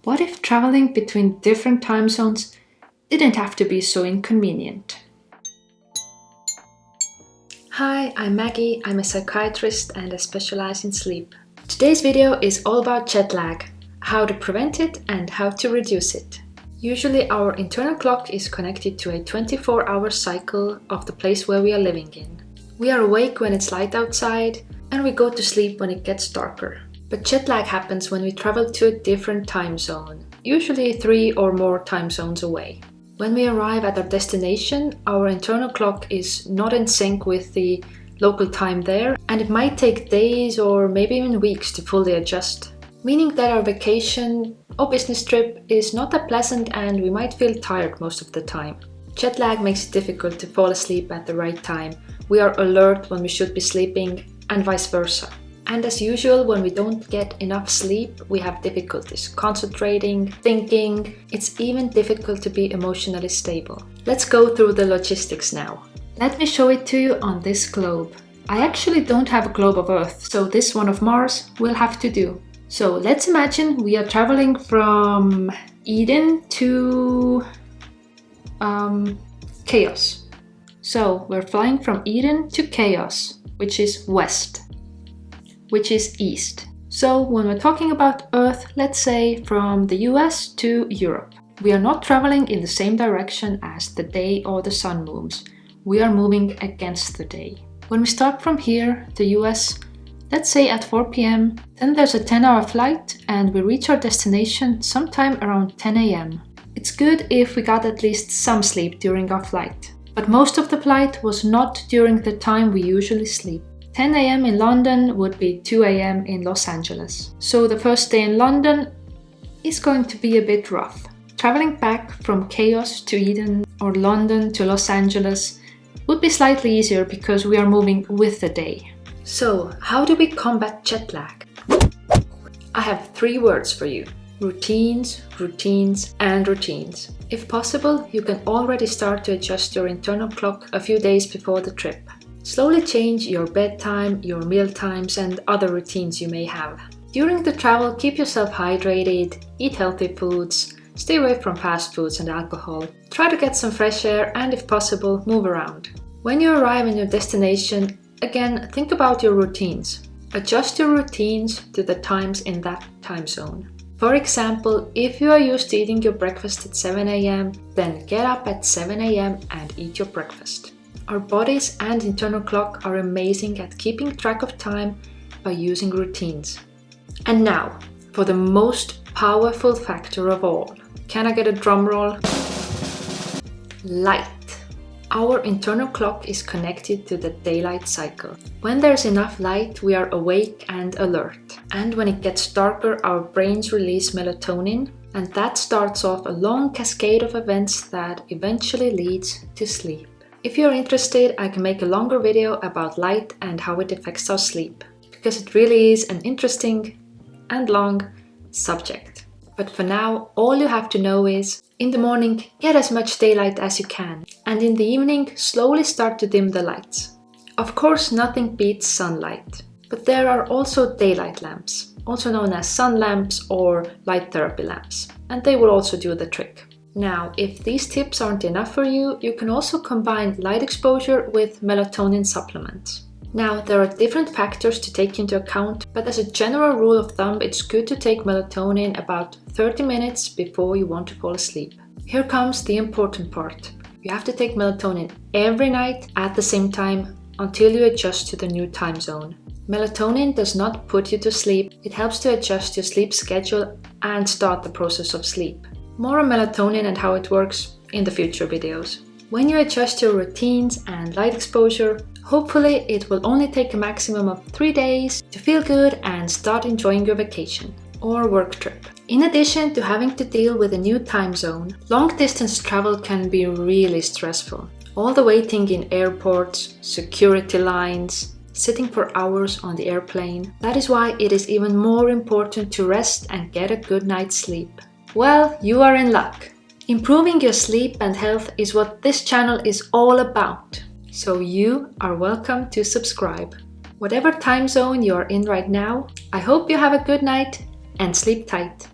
What if traveling between different time zones didn't have to be so inconvenient? Hi, I'm Maggie. I'm a psychiatrist and I specialize in sleep. Today's video is all about jet lag, how to prevent it and how to reduce it. Usually our internal clock is connected to a 24-hour cycle of the place where we are living in. We are awake when it's light outside and we go to sleep when it gets darker. But jet lag happens when we travel to a different time zone, usually 3 or more time zones away. When we arrive at our destination, our internal clock is not in sync with the local time there, and it might take days or maybe even weeks to fully adjust, meaning that our vacation or business trip is not that pleasant and we might feel tired most of the time. Jet lag makes it difficult to fall asleep at the right time. We are alert when we should be sleeping and vice versa. And as usual, when we don't get enough sleep, we have difficulties concentrating, thinking. It's even difficult to be emotionally stable. Let's go through the logistics now. Let me show it to you on this globe. I actually don't have a globe of Earth, so this one of Mars will have to do. So let's imagine we are traveling from Eden to Chaos. So we're flying from Eden to Chaos, which is west, which is east. So when we're talking about Earth, let's say from the US to Europe. We are not traveling in the same direction as the day or the sun moves. We are moving against the day. When we start from here, the US, let's say at 4 p.m, then there's a 10-hour flight and we reach our destination sometime around 10 a.m. It's good if we got at least some sleep during our flight. But most of the flight was not during the time we usually sleep. 10 a.m. in London would be 2 a.m. in Los Angeles. So the first day in London is going to be a bit rough. Traveling back from Chaos to Eden or London to Los Angeles would be slightly easier because we are moving with the day. So how do we combat jet lag? I have 3 words for you. Routines, routines, and routines. If possible, you can already start to adjust your internal clock a few days before the trip. Slowly change your bedtime, your meal times, and other routines you may have. During the travel, keep yourself hydrated, eat healthy foods, stay away from fast foods and alcohol. Try to get some fresh air and, if possible, move around. When you arrive in your destination, again, think about your routines. Adjust your routines to the times in that time zone. For example, if you are used to eating your breakfast at 7 a.m, then get up at 7 a.m. and eat your breakfast. Our bodies and internal clock are amazing at keeping track of time by using routines. And now, for the most powerful factor of all. Can I get a drum roll? Light. Our internal clock is connected to the daylight cycle. When there's enough light, we are awake and alert. And when it gets darker, our brains release melatonin, and that starts off a long cascade of events that eventually leads to sleep. If you're interested, I can make a longer video about light and how it affects our sleep, because it really is an interesting and long subject. But for now, all you have to know is, in the morning, get as much daylight as you can, and in the evening, slowly start to dim the lights. Of course, nothing beats sunlight, but there are also daylight lamps, also known as sun lamps or light therapy lamps, and they will also do the trick. Now, if these tips aren't enough for you, you can also combine light exposure with melatonin supplements. Now, there are different factors to take into account, but as a general rule of thumb, it's good to take melatonin about 30 minutes before you want to fall asleep. Here comes the important part. You have to take melatonin every night at the same time until you adjust to the new time zone. Melatonin does not put you to sleep, it helps to adjust your sleep schedule and start the process of sleep. More on melatonin and how it works in the future videos. When you adjust your routines and light exposure, hopefully it will only take a maximum of 3 days to feel good and start enjoying your vacation or work trip. In addition to having to deal with a new time zone, long distance travel can be really stressful. All the waiting in airports, security lines, sitting for hours on the airplane. That is why it is even more important to rest and get a good night's sleep. Well, you are in luck. Improving your sleep and health is what this channel is all about. So you are welcome to subscribe. Whatever time zone you are in right now, I hope you have a good night and sleep tight.